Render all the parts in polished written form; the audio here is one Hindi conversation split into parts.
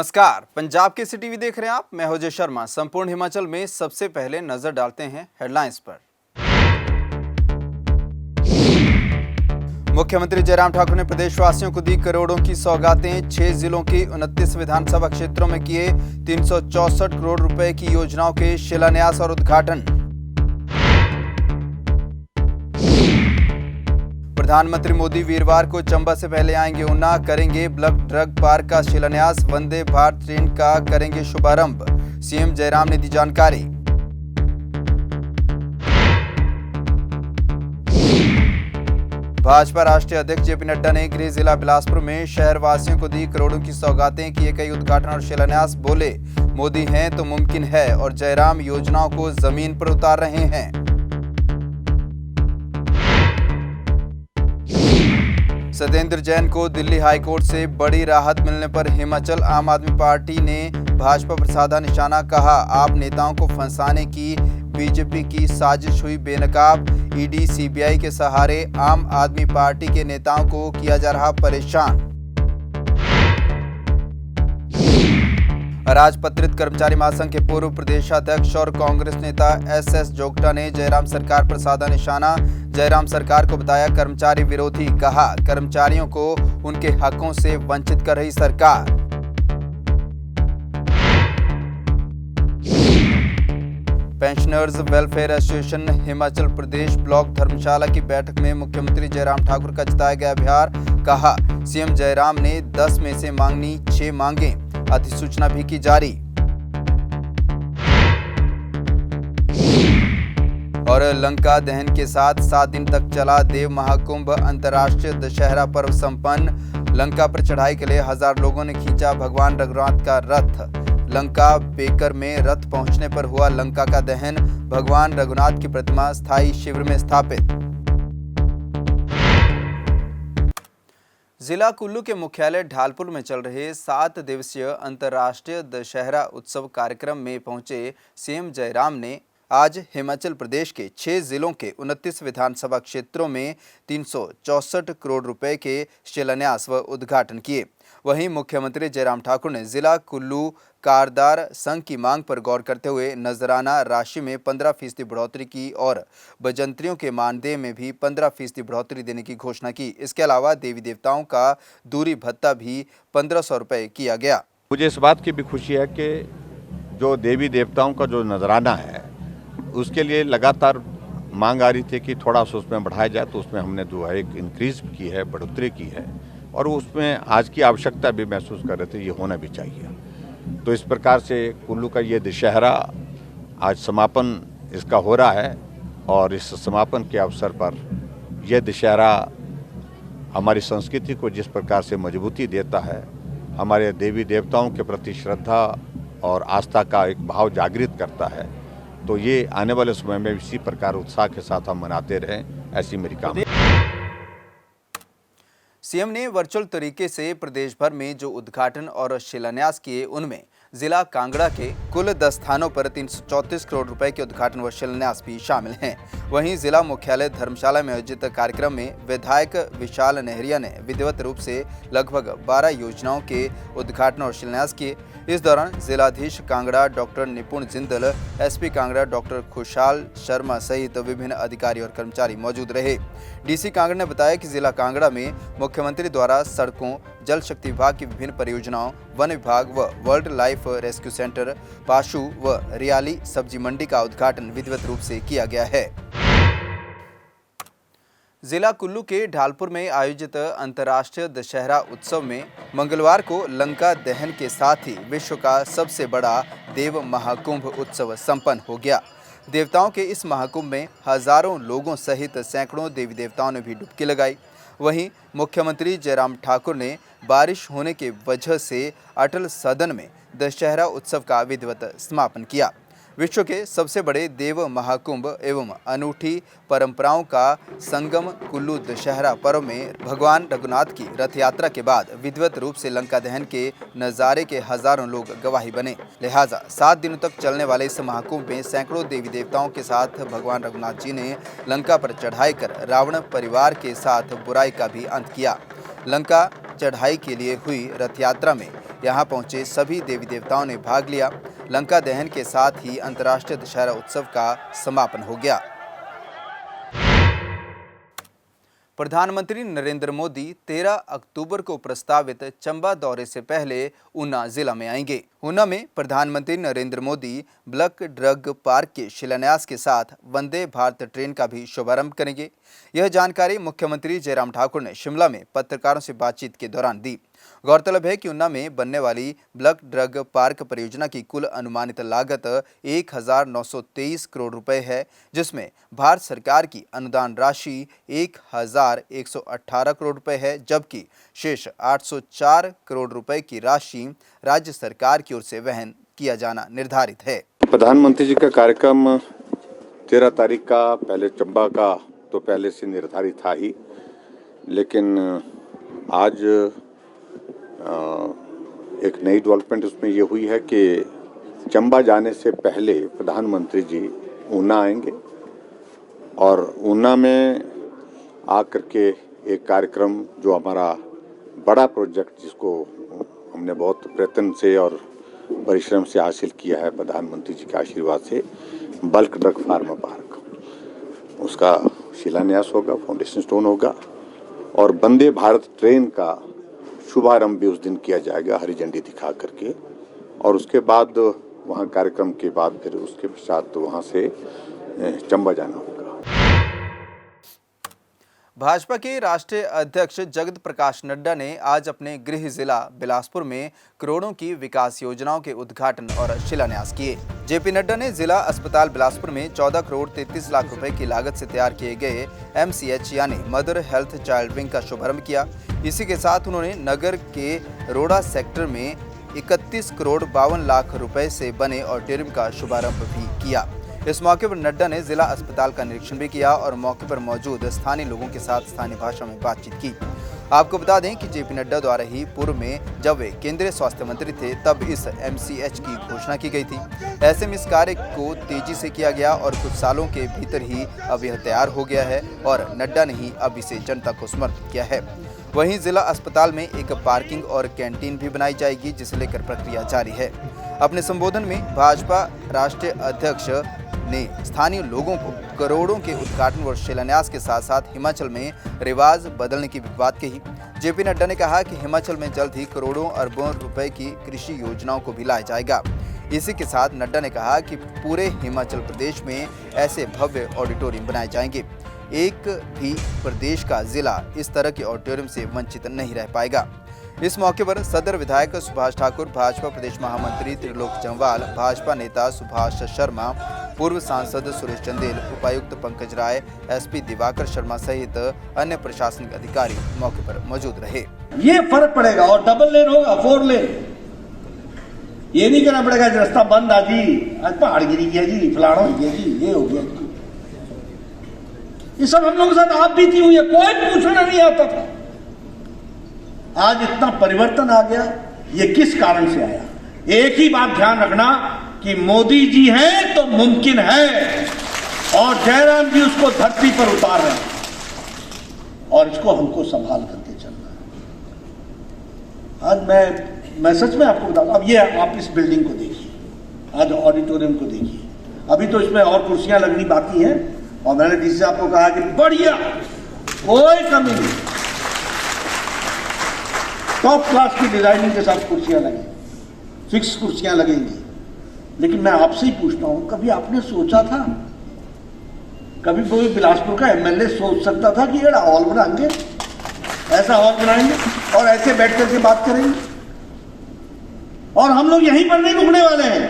नमस्कार, पंजाब के टीवी देख रहे हैं आप। मैं अजय शर्मा। संपूर्ण हिमाचल में सबसे पहले नजर डालते हैं हेडलाइंस पर। मुख्यमंत्री जयराम ठाकुर ने प्रदेशवासियों को दी करोड़ों की सौगातें। 6 जिलों की 29 विधानसभा क्षेत्रों में किए 364 करोड़ रुपए की योजनाओं के शिलान्यास और उद्घाटन। प्रधानमंत्री मोदी वीरवार को चंबा से पहले आएंगे ऊना, करेंगे ब्लड ड्रग पार्क का शिलान्यास। वंदे भारत ट्रेन का करेंगे शुभारंभ। सीएम जयराम ने दी जानकारी। भाजपा राष्ट्रीय अध्यक्ष जेपी नड्डा ने गृह जिला बिलासपुर में शहरवासियों को दी करोड़ों की सौगातें, किए कई उद्घाटन और शिलान्यास। बोले, मोदी हैं तो मुमकिन है और जयराम योजनाओं को जमीन पर उतार रहे हैं। सत्येंद्र जैन को दिल्ली हाईकोर्ट से बड़ी राहत मिलने पर हिमाचल आम आदमी पार्टी ने भाजपा पर साधा निशाना। कहा, आप नेताओं को फंसाने की बीजेपी की साजिश हुई बेनकाब। ईडी सीबीआई के सहारे आम आदमी पार्टी के नेताओं को किया जा रहा परेशान। अराजपत्रित कर्मचारी महासंघ के पूर्व प्रदेशाध्यक्ष और कांग्रेस नेता एसएस जोगटा ने जयराम सरकार पर साधा निशाना। जयराम सरकार को बताया कर्मचारी विरोधी। कहा, कर्मचारियों को उनके हकों से वंचित कर रही सरकार। Pensioners welfare association Himachal Pradesh block धर्मशाला की बैठक में मुख्यमंत्री जयराम ठाकुर का जताया गया आभार। कहा, सीएम जयराम ने 10 में से मांगनी 6 मांगे, अधिसूचना भी की जारी। और लंका दहन के साथ 7 दिन तक चला देव महाकुंभ। अंतर्राष्ट्रीय दशहरा पर्व संपन्न। लंका पर चढ़ाई के लिए 1000 लोगों ने खींचा भगवान रघुनाथ का रथ। लंका बेकर में रथ पहुंचने पर हुआ लंका का दहन। भगवान रघुनाथ की प्रतिमा स्थायी शिविर में स्थापित। जिला कुल्लू के मुख्यालय ढालपुर में चल रहे 7 दिवसीय अंतर्राष्ट्रीय दशहरा उत्सव कार्यक्रम में पहुंचे सीएम जयराम ने आज हिमाचल प्रदेश के 6 जिलों के 29 विधानसभा क्षेत्रों में 364 करोड़ रुपए के शिलान्यास व उद्घाटन किए। वहीं मुख्यमंत्री जयराम ठाकुर ने जिला कुल्लू कारदार संघ की मांग पर गौर करते हुए नजराना राशि में 15% बढ़ोतरी की और बजंतरियों के मानदेय में भी 15% बढ़ोतरी देने की घोषणा की। इसके अलावा देवी देवताओं का दूरी भत्ता भी 1500 रुपये किया गया। मुझे इस बात की भी खुशी है कि जो देवी देवताओं का जो नजराना है उसके लिए लगातार मांग आ रही थी कि थोड़ा सा उसमें बढ़ाया जाए, तो उसमें हमने एक इंक्रीज की है, बढ़ोतरी की है और उसमें आज की आवश्यकता भी महसूस कर रहे थे, ये होना भी चाहिए। तो इस प्रकार से कुल्लू का ये दशहरा आज समापन इसका हो रहा है और इस समापन के अवसर पर यह दशहरा हमारी संस्कृति को जिस प्रकार से मजबूती देता है, हमारे देवी देवताओं के प्रति श्रद्धा और आस्था का एक भाव जागृत करता है, तो ये आने वाले समय में इसी प्रकार उत्साह के साथ हम मनाते रहें, ऐसी मेरी कामना। सीएम ने वर्चुअल तरीके से प्रदेश भर में जो उद्घाटन और शिलान्यास किए, उनमें जिला कांगड़ा के कुल 10 स्थानों पर 334 करोड़ रुपए के उद्घाटन व शिलान्यास भी शामिल हैं। वहीं जिला मुख्यालय धर्मशाला में आयोजित कार्यक्रम में विधायक विशाल नेहरिया ने विधिवत रूप से लगभग 12 योजनाओं के उद्घाटन और शिलान्यास किए। इस दौरान जिलाधीश Kangra doctor Nipun Jindal, SP Kangra doctor खुशहाल शर्मा सहित विभिन्न अधिकारी और कर्मचारी मौजूद रहे। डीसी कांगड़ा ने बताया कि जिला कांगड़ा में मुख्यमंत्री द्वारा सड़कों, जल शक्ति विभाग की विभिन्न परियोजनाओं, वन विभाग व वर्ल्ड लाइफ रेस्क्यू सेंटर, पाशु व रियाली सब्जी मंडी का उद्घाटन विधिवत रूप से किया गया है। जिला कुल्लू के ढालपुर में आयोजित अंतर्राष्ट्रीय दशहरा उत्सव में मंगलवार को लंका दहन के साथ ही विश्व का सबसे बड़ा देव महाकुंभ उत्सव संपन्न हो गया। देवताओं के इस महाकुंभ में हजारों लोगों सहित सैकड़ों देवी देवताओं ने भी डुबकी लगाई। वहीं मुख्यमंत्री जयराम ठाकुर ने बारिश होने के वजह से अटल सदन में दशहरा उत्सव का विधिवत समापन किया। विश्व के सबसे बड़े देव महाकुंभ एवं अनूठी परंपराओं का संगम कुल्लू दशहरा पर्व में भगवान रघुनाथ की रथ यात्रा के बाद विधिवत रूप से लंका दहन के नज़ारे के हजारों लोग गवाही बने। लिहाजा 7 दिनों तक चलने वाले इस महाकुंभ में सैकड़ों देवी देवताओं के साथ भगवान रघुनाथ जी ने लंका पर चढ़ाई कर रावण परिवार के साथ बुराई का भी अंत किया। लंका चढ़ाई के लिए हुई रथ यात्रा में यहाँ पहुंचे सभी देवी देवताओं ने भाग लिया। लंका दहन के साथ ही अंतर्राष्ट्रीय दशहरा उत्सव का समापन हो गया। प्रधानमंत्री नरेंद्र मोदी 13 अक्टूबर को प्रस्तावित चंबा दौरे से पहले ऊना जिला में आएंगे। ऊना में प्रधानमंत्री Narendra Modi block drug park के शिलान्यास के साथ वंदे भारत ट्रेन का भी शुभारंभ करेंगे। यह जानकारी मुख्यमंत्री जयराम ठाकुर ने शिमला में पत्रकारों से बातचीत के दौरान दी। गौरतलब है कि ऊना में बनने वाली ब्लक ड्रग पार्क परियोजना की कुल अनुमानित लागत 1923 करोड़ रुपए है, जिसमें भारत सरकार की अनुदान राशि 1118 करोड़ रुपए है, जबकि शेष 804 करोड़ रुपए की राशि राज्य सरकार की ओर से वहन किया जाना निर्धारित है। प्रधानमंत्री जी का कार्यक्रम 13 तारीख का पहले चंबा का तो पहले से निर्धारित था ही, लेकिन आज एक नई डेवलपमेंट उसमें ये हुई है कि चंबा जाने से पहले प्रधानमंत्री जी ऊना आएंगे और ऊना में आकर के एक कार्यक्रम जो हमारा बड़ा प्रोजेक्ट जिसको हमने बहुत प्रयत्न से और परिश्रम से हासिल किया है प्रधानमंत्री जी के आशीर्वाद से, बल्क ड्रग फार्मा पार्क, उसका शिलान्यास होगा, फाउंडेशन स्टोन होगा और वंदे भारत ट्रेन का शुभारंभ भी उस दिन किया जाएगा हरी झंडी दिखा करके। और उसके बाद वहाँ कार्यक्रम के बाद फिर उसके पश्चात वहाँ से चंबा जाना होगा। भाजपा के राष्ट्रीय अध्यक्ष जगत प्रकाश नड्डा ने आज अपने गृह जिला बिलासपुर में करोड़ों की विकास योजनाओं के उद्घाटन और शिलान्यास किए। जेपी नड्डा ने जिला अस्पताल बिलासपुर में 14 करोड़ 33 लाख रुपए की लागत से तैयार किए गए MCH यानी मदर हेल्थ चाइल्ड विंग का शुभारंभ किया। इसी के साथ उन्होंने नगर के रोड़ा सेक्टर में 31 करोड़ 52 लाख रुपए से बने ऑडिटोरियम का शुभारंभ भी किया। इस मौके पर नड्डा ने जिला अस्पताल का निरीक्षण भी किया और मौके पर मौजूद स्थानीय लोगों के साथ स्थानीय भाषा में बातचीत की। आपको बता दें कि जेपी नड्डा द्वारा ही पूर्व में जब वे केंद्रीय स्वास्थ्य मंत्री थे तब इस MCH की घोषणा की गई थी। ऐसे में इस कार्य को तेजी से किया गया और कुछ सालों के भीतर ही अब यह तैयार हो गया है और नड्डा ने ही अब इसे जनता को समर्पित किया है। वहीं जिला अस्पताल में एक पार्किंग और कैंटीन भी बनाई जाएगी, जिसे लेकर प्रक्रिया जारी है। अपने संबोधन में भाजपा राष्ट्रीय अध्यक्ष ने स्थानीय लोगों को करोड़ों के उद्घाटन और शिलान्यास के साथ साथ हिमाचल में रिवाज बदलने की भी बात कही। जेपी नड्डा ने कहा कि हिमाचल में जल्द ही करोड़ों अरबों रुपए की कृषि योजनाओं को भी लाया जाएगा। इसी के साथ नड्डा ने कहा कि पूरे हिमाचल प्रदेश में ऐसे भव्य ऑडिटोरियम बनाए जाएंगे। एक भी प्रदेश का जिला इस तरह के ऑडिटोरियम से वंचित नहीं रह पाएगा। इस मौके पर सदर विधायक सुभाष ठाकुर, भाजपा प्रदेश महामंत्री त्रिलोक जम्वाल, भाजपा नेता सुभाष शर्मा, पूर्व सांसद सुरेश चंदेल, उपायुक्त पंकज राय, SP दिवाकर शर्मा सहित अन्य प्रशासनिक अधिकारी मौके पर मौजूद रहे। ये फर्क पड़ेगा और डबल लेन होगा, 4 लेन। ये नहीं करना पड़ेगा रास्ता बंद आ जी, आज पहाड़ गिरी गया जी, फलाना हो गया जी, ये हो गया जी। ये सब हम लोगों के साथ आप बीती हुई है, कोई पूछना नहीं आता था। आज इतना परिवर्तन आ गया, ये किस कारण से आया? एक ही बात ध्यान रखना कि मोदी जी हैं तो मुमकिन है और जयराम जी उसको धरती पर उतार रहे हैं और इसको हमको संभाल करके चलना है। आज मैं सच में आपको बताऊं, अब ये आप इस बिल्डिंग को देखिए, आज ऑडिटोरियम को देखिए, अभी तो इसमें और कुर्सियां लगनी बाकी हैं और मैंने डीसी साहब को कहा कि बढ़िया, कोई कमी नहीं, टॉप क्लास की डिजाइनिंग के साथ कुर्सियां लगेंगी, फिक्स कुर्सियां लगेंगी। लेकिन मैं आपसे ही पूछता हूं, कभी आपने सोचा था, कभी कोई बिलासपुर का MLA सोच सकता था कि ये हॉल बनाएंगे, ऐसा हॉल बनाएंगे और ऐसे बैठ करके बात करेंगे? और हम लोग यहीं पर नहीं रुकने वाले हैं,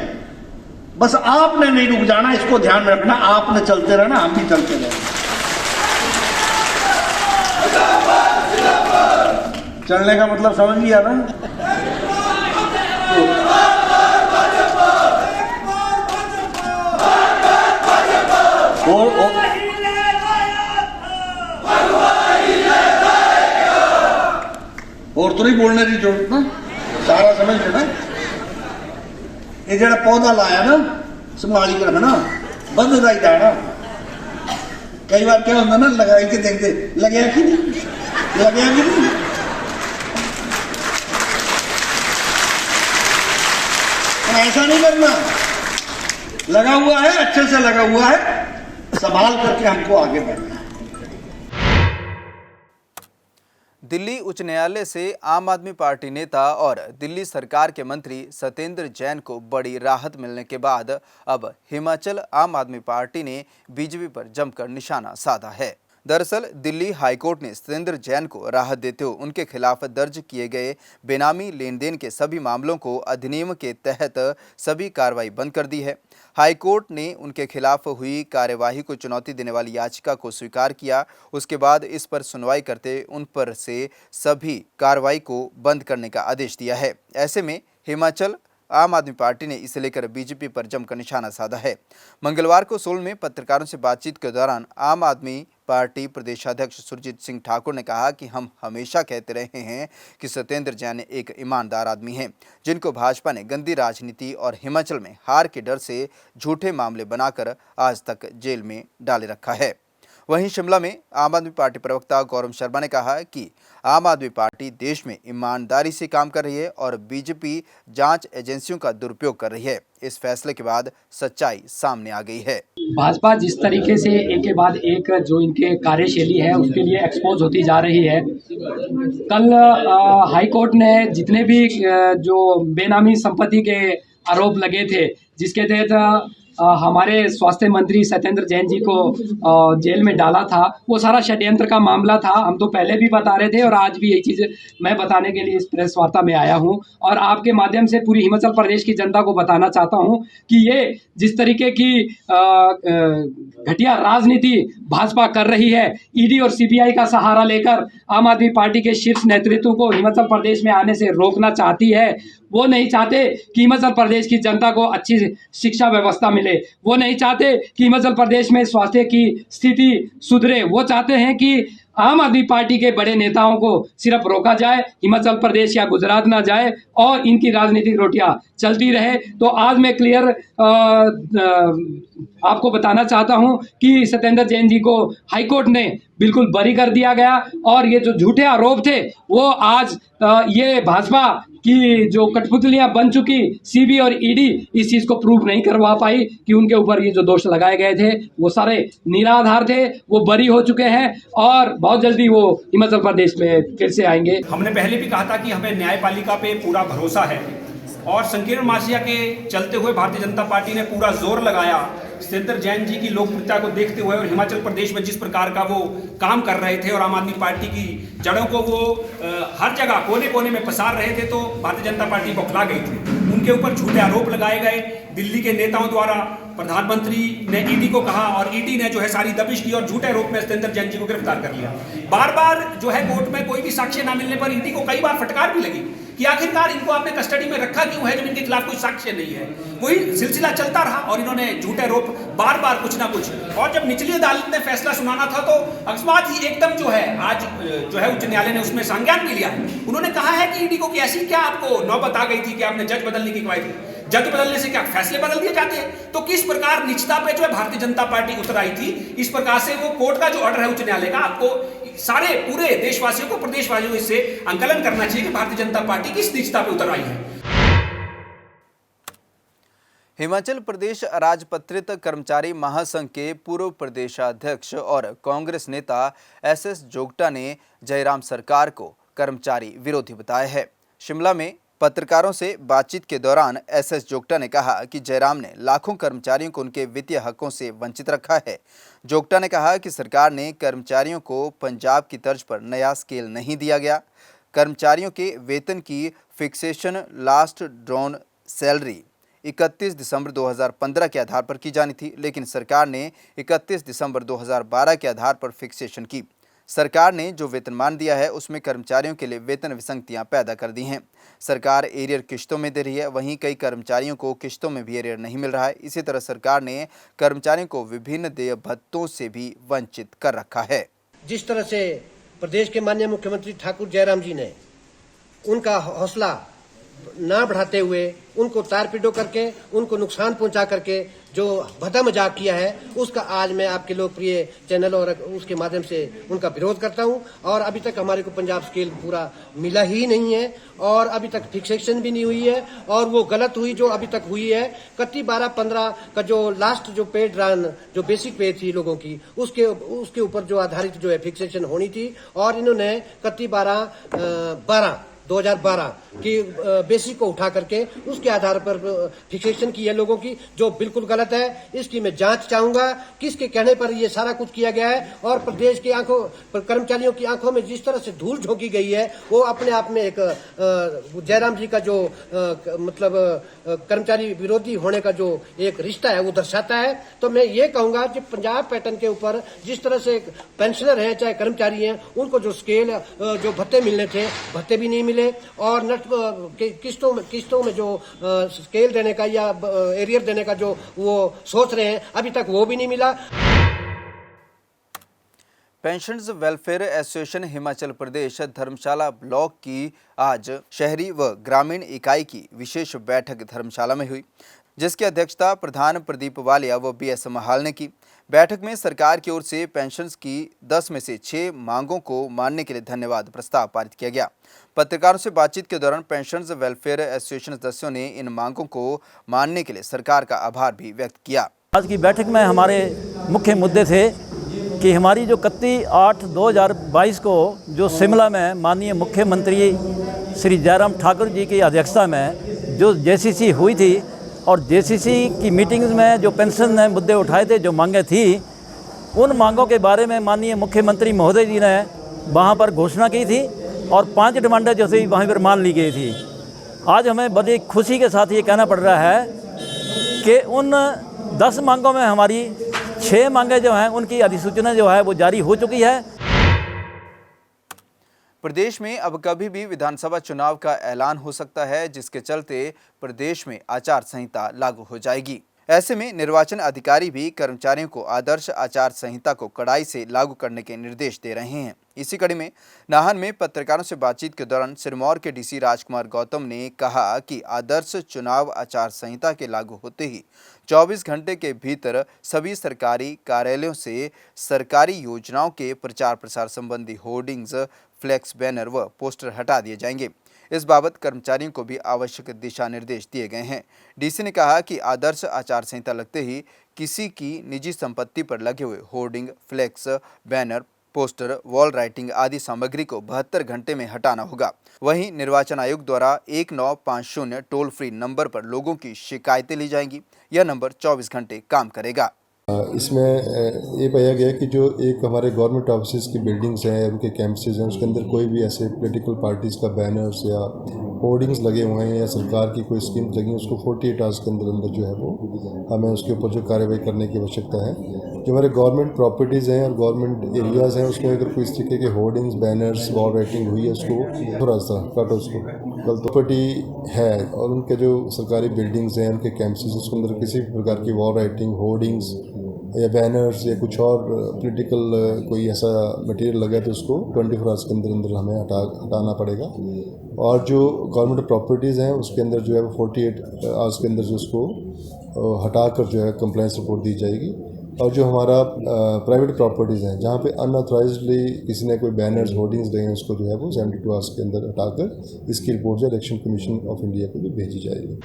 बस आपने नहीं रुक जाना, इसको ध्यान में रखना। आपने चलते रहना, हम भी चलते रहेंगे। चलने का मतलब समझ लिया ना? और तो नहीं बोलने की जरूरत ना, सारा समझ लेना। ये जरा पौधा लाया ना, संभाली के रखना, बदलता ही जाना। कई बार क्या होता ना, लगाई के देखते लगे कि नहीं, लगे कि नहीं। ऐसा नहीं करना, लगा हुआ है, अच्छे से लगा हुआ है, संभाल करके हमको आगे बढ़ना है। दिल्ली उच्च न्यायालय से आम आदमी पार्टी नेता और दिल्ली सरकार के मंत्री सत्येंद्र जैन को बड़ी राहत मिलने के बाद अब हिमाचल आम आदमी पार्टी ने बीजेपी पर जमकर निशाना साधा है। दरअसल दिल्ली हाईकोर्ट ने सत्येंद्र जैन को राहत देते हुए उनके खिलाफ दर्ज किए गए बेनामी लेन देन के सभी मामलों को अधिनियम के तहत सभी कार्रवाई बंद कर दी है। हाईकोर्ट ने उनके खिलाफ हुई कार्यवाही को चुनौती देने वाली याचिका को स्वीकार किया। उसके बाद इस पर सुनवाई करते उन पर से सभी कार्रवाई को बंद करने का आदेश दिया है। ऐसे में हिमाचल आम आदमी पार्टी ने इसे लेकर बीजेपी पर जमकर निशाना साधा है। मंगलवार को सोलन में पत्रकारों से बातचीत के दौरान आम आदमी पार्टी प्रदेशाध्यक्ष सुरजीत सिंह ठाकुर ने कहा कि हम हमेशा कहते रहे हैं कि सत्येंद्र जैन एक ईमानदार आदमी हैं, जिनको भाजपा ने गंदी राजनीति और हिमाचल में हार के डर से झूठे मामले बनाकर आज तक जेल में डाले रखा है। वहीं शिमला में आम आदमी पार्टी प्रवक्ता गौरव शर्मा ने कहा कि आम आदमी पार्टी देश में ईमानदारी से काम कर रही है और बीजेपी जांच एजेंसियों का दुरुपयोग कर रही है। इस फैसले के बाद सच्चाई सामने आ गई है। भाजपा जिस तरीके से एक के बाद एक जो इनके कार्यशैली है उसके लिए एक्सपोज होती जा रही है। कल हाई कोर्ट ने जितने भी जो बेनामी संपत्ति के आरोप लगे थे, जिसके तहत हमारे स्वास्थ्य मंत्री सत्येंद्र जैन जी को जेल में डाला था, वो सारा षड्यंत्र का मामला था। हम तो पहले भी बता रहे थे और आज भी यही चीज़ मैं बताने के लिए इस प्रेस वार्ता में आया हूं और आपके माध्यम से पूरी हिमाचल प्रदेश की जनता को बताना चाहता हूं कि ये जिस तरीके की घटिया राजनीति भाजपा कर रही है, ईडी और सीबीआई का सहारा लेकर आम आदमी पार्टी के शीर्ष नेतृत्व को हिमाचल प्रदेश में आने से रोकना चाहती है। वो नहीं चाहते कि हिमाचल प्रदेश की जनता को अच्छी शिक्षा व्यवस्था मिले, वो नहीं चाहते कि हिमाचल प्रदेश में स्वास्थ्य की स्थिति सुधरे। वो चाहते हैं कि आम आदमी पार्टी के बड़े नेताओं को सिर्फ रोका जाए, हिमाचल प्रदेश या गुजरात ना जाए और इनकी राजनीतिक रोटियां चलती रहे। तो आज मैं क्लियर आपको बताना चाहता हूं कि सत्येंद्र जैन जी को हाईकोर्ट ने बिल्कुल बरी कर दिया गया और ये जो झूठे आरोप थे वो आज ये भाजपा की जो कठपुतलियां बन चुकी सीबी और ईडी इस चीज को प्रूव नहीं करवा पाई कि उनके ऊपर ये जो दोष लगाए गए थे वो सारे निराधार थे। वो बरी हो चुके हैं और बहुत जल्दी वो हिमाचल प्रदेश में फिर से आएंगे। हमने पहले भी कहा था कि हमें न्यायपालिका पे पूरा भरोसा है और संकीर्ण माफिया के चलते हुए भारतीय जनता पार्टी ने पूरा जोर लगाया सत्येंद्र जैन जी की लोकप्रियता को देखते हुए और हिमाचल प्रदेश में जिस प्रकार का वो काम कर रहे थे और आम आदमी पार्टी की जड़ों को वो हर जगह कोने कोने में पसार रहे थे, तो भारतीय जनता पार्टी बौखला गई थी। उनके ऊपर झूठे आरोप लगाए गए दिल्ली के नेताओं द्वारा। प्रधानमंत्री ने ईडी को कहा और ईडी ने जो है सारी दबिश की और झूठे आरोप में सत्येंद्र जैन जी को गिरफ्तार कर लिया। बार बार जो है कोर्ट में कोई भी साक्ष्य न मिलने पर ईडी को कई बार फटकार भी लगी कि आखिरकार इनको आपने कस्टडी में रखा क्यों है जब इनके खिलाफ कोई साक्ष्य नहीं है। वही सिलसिला चलता रहा और इन्होंने झूठे आरोप बार बार कुछ ना कुछ, और जब निचली अदालत ने फैसला सुनाना था तो अकस्मात ही एकदम जो है आज जो है उच्च न्यायालय ने उसमें संज्ञान भी लिया। उन्होंने कहा है कि ईडी को कि ऐसी क्या आपको नौबत आ गई थी कि आपने जज बदलने की कवायद की, जज बदलने से क्या फैसले बदल दिए जाते हैं। तो किस प्रकार निचता पे जो है भारतीय जनता पार्टी उतर आई थी, इस प्रकार से वो कोर्ट का जो ऑर्डर है उच्च न्यायालय का, आपको सारे पूरे देशवासियों को प्रदेशवासियों को इससे आंकलन करना चाहिए कि भारतीय जनता पार्टी किस निचता पे उतर आई है। हिमाचल प्रदेश अराजपत्रित कर्मचारी महासंघ के पूर्व प्रदेशाध्यक्ष और कांग्रेस नेता एसएस जोगटा ने जयराम सरकार को कर्मचारी विरोधी बताया है। शिमला में पत्रकारों से बातचीत के दौरान एसएस जोगटा ने कहा कि जयराम ने लाखों कर्मचारियों को उनके वित्तीय हकों से वंचित रखा है। जोगटा ने कहा कि सरकार ने कर्मचारियों को पंजाब की तर्ज पर नया स्केल नहीं दिया गया। कर्मचारियों के वेतन की फिक्सेशन लास्ट ड्रॉन सैलरी 31 दिसंबर 2015 के आधार पर की जानी थी, लेकिन सरकार ने 31 दिसंबर 2012 के आधार पर फिक्सेशन की। सरकार ने जो वेतनमान दिया है उसमें कर्मचारियों के लिए वेतन विसंगतियां पैदा कर दी हैं। सरकार एरियर किश्तों में दे रही है, वहीं कई कर्मचारियों को किश्तों में भी एरियर नहीं मिल रहा है। इसी तरह सरकार ने कर्मचारियों को विभिन्न देय भत्तों से भी वंचित कर रखा है। जिस तरह से प्रदेश के माननीय मुख्यमंत्री ठाकुर जयराम जी ने उनका हौसला ना बढ़ाते हुए उनको तार पीटो करके उनको नुकसान पहुंचा करके जो भद्दा मजाक किया है उसका आज मैं आपके लोकप्रिय चैनल और उसके माध्यम से उनका विरोध करता हूं। और अभी तक हमारे को पंजाब स्केल पूरा मिला ही नहीं है और अभी तक फिक्सेशन भी नहीं हुई है और वो गलत हुई जो अभी तक हुई है। 31/12/15 का जो लास्ट जो पेड रन जो बेसिक पे थी लोगों की उसके ऊपर जो आधारित जो है फिक्सेशन होनी थी और इन्होंने 31/12/2012 की बेसिक को उठा करके उसके आधार पर फिक्सेशन की है लोगों की, जो बिल्कुल गलत है। इसकी मैं जांच चाहूंगा किसके कहने पर ये सारा कुछ किया गया है और प्रदेश की आंखों पर कर्मचारियों की आंखों में जिस तरह से धूल झोंकी गई है वो अपने आप में एक जयराम जी का जो मतलब कर्मचारी विरोधी होने का जो एक रिश्ता है वो दर्शाता है। तो मैं ये कहूंगा कि पंजाब पैटर्न के ऊपर जिस तरह से पेंशनर हैं चाहे कर्मचारी हैं उनको जो स्केल जो भत्ते मिलने थे भत्ते भी नहीं मिले और किस्तों में जो स्केल देने का या एरियर देने का जो वो सोच रहे हैं अभी तक वो भी नहीं मिला। Pensioners welfare association Himachal Pradesh धर्मशाला ब्लॉक की आज शहरी व ग्रामीण इकाई की विशेष बैठक धर्मशाला में हुई, जिसकी अध्यक्षता प्रधान प्रदीप वालिया व BS महाल ने की। बैठक में सरकार की ओर से पेंशन्स की 10 में से 6 मांगों को मानने के लिए धन्यवाद प्रस्ताव पारित किया गया। पत्रकारों से बातचीत के दौरान पेंशनर्स वेलफेयर एसोसिएशन सदस्यों ने इन मांगों को मानने के लिए सरकार का आभार भी व्यक्त किया। आज की बैठक में हमारे मुख्य मुद्दे थे कि हमारी जो 31/8/2022 को जो शिमला में माननीय मुख्यमंत्री श्री जयराम ठाकुर जी की अध्यक्षता में जो JCC हुई थी और JCC की मीटिंग्स में जो पेंशन ने मुद्दे उठाए थे, जो मांगे थी, उन मांगों के बारे में माननीय मुख्यमंत्री महोदय जी ने वहाँ पर घोषणा की थी और 5 डिमांडें जो थी वहीं पर मान ली गई थी। आज हमें बड़ी खुशी के साथ ये कहना पड़ रहा है कि उन 10 मांगों में हमारी 6 मांगें जो हैं उनकी अधिसूचना जो है वो जारी हो चुकी है। प्रदेश में अब कभी भी विधानसभा चुनाव का ऐलान हो सकता है, जिसके चलते प्रदेश में आचार संहिता लागू हो जाएगी। ऐसे में निर्वाचन अधिकारी भी कर्मचारियों को आदर्श आचार संहिता को कड़ाई से लागू करने के निर्देश दे रहे हैं। इसी कड़ी में नाहन में पत्रकारों से बातचीत के दौरान सिरमौर के DC राजकुमार गौतम ने कहा कि आदर्श चुनाव आचार संहिता के लागू होते ही 24 घंटे के भीतर सभी सरकारी कार्यालयों से सरकारी योजनाओं के प्रचार प्रसार संबंधी होर्डिंग्स, फ्लैक्स बैनर व पोस्टर हटा दिए जाएंगे। इस बाबत कर्मचारियों को भी आवश्यक दिशा निर्देश दिए गए हैं। DC ने कहा कि आदर्श आचार संहिता लगते ही किसी की निजी संपत्ति पर लगे हुए hoarding, flex banner, poster, wall writing आदि सामग्री को 72 घंटे में हटाना होगा। वहीं निर्वाचन आयोग द्वारा 1950 टोल फ्री नंबर पर लोगों की शिकायतें ली जाएंगी। यह नंबर 24 घंटे काम करेगा। इसमें ये पाया गया कि जो एक हमारे गवर्नमेंट ऑफिस की बिल्डिंग्स हैं, उनके कैंपसेज हैं, उसके अंदर कोई भी ऐसे पॉलिटिकल पार्टीज़ का बैनर्स या होर्डिंग्स लगे हुए हैं या सरकार की कोई स्कीम लगी है, उसको 48 आवर्स के अंदर जो है वो हमें उसके ऊपर जो कार्रवाई करने की आवश्यकता है। जो हमारे गवर्नमेंट प्रॉपर्टीज़ हैं और गवर्नमेंट एरियाज़ हैं, उसमें अगर कोई इस तरीके के होर्डिंग्स, बैनर्स, वॉल राइटिंग हुई है, उसको थोड़ा सा कट उसको कल प्रॉपर्टी है और उनके जो सरकारी बिल्डिंग्स हैं, उनके कैंपसेज, उसके अंदर किसी भी प्रकार की वॉल राइटिंग, होर्डिंग्स या बैनर्स या कुछ और पॉलिटिकल कोई ऐसा मटेरियल लगा है तो उसको 24 आवर्स के अंदर हमें हटाना पड़ेगा। और जो गवर्नमेंट प्रॉपर्टीज़ हैं उसके अंदर जो है वो 48 आवर्स के अंदर जो उसको हटाकर जो है कंप्लेंट्स रिपोर्ट दी जाएगी। और जो हमारा प्राइवेट प्रॉपर्टीज़ हैं जहाँ पे अनऑथराइज्डली किसी ने कोई बैनर्स, होर्डिंग्स लगे हैं, उसको जो है वो 72 आवर्स के अंदर हटाकर इसकी रिपोर्ट जो इलेक्शन कमीशन ऑफ इंडिया को भी भेजी जाएगी।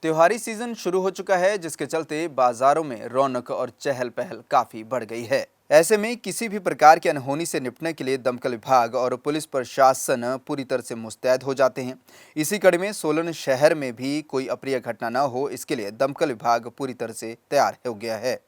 त्योहारी सीजन शुरू हो चुका है, जिसके चलते बाजारों में रौनक और चहल पहल काफी बढ़ गई है। ऐसे में किसी भी प्रकार की अनहोनी से निपटने के लिए दमकल विभाग और पुलिस प्रशासन पूरी तरह से मुस्तैद हो जाते हैं। इसी कड़ी में सोलन शहर में भी कोई अप्रिय घटना न हो, इसके लिए दमकल विभाग पूरी तरह से तैयार हो गया है।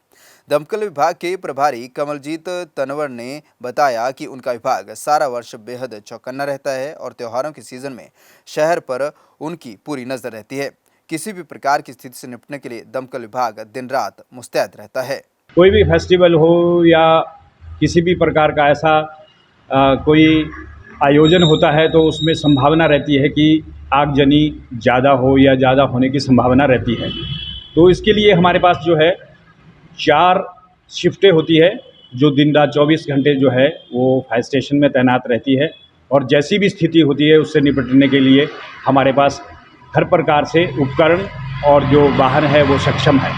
दमकल विभाग के प्रभारी कमलजीत तनवर ने बताया कि उनका विभाग सारा वर्ष बेहद चौकन्ना रहता है और त्योहारों के सीजन में शहर पर उनकी पूरी नजर रहती है। किसी भी प्रकार की स्थिति से निपटने के लिए दमकल विभाग दिन रात मुस्तैद रहता है। कोई भी फेस्टिवल हो या किसी भी प्रकार का ऐसा कोई आयोजन होता है तो उसमें संभावना रहती है कि आगजनी ज़्यादा हो या ज़्यादा होने की संभावना रहती है। तो इसके लिए हमारे पास जो है 4 शिफ्टें होती है जो दिन रात 24 घंटे जो है वो फायर स्टेशन में तैनात रहती है और जैसी भी स्थिति होती है उससे निपटने के लिए हमारे पास हर प्रकार से उपकरण और जो वाहन है वो सक्षम है।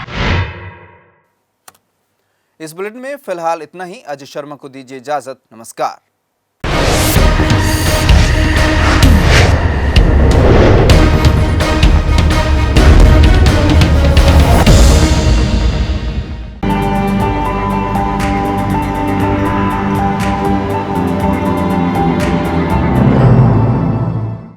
इस बुलेटिन में फिलहाल इतना ही। अजय शर्मा को दीजिए इजाजत। नमस्कार।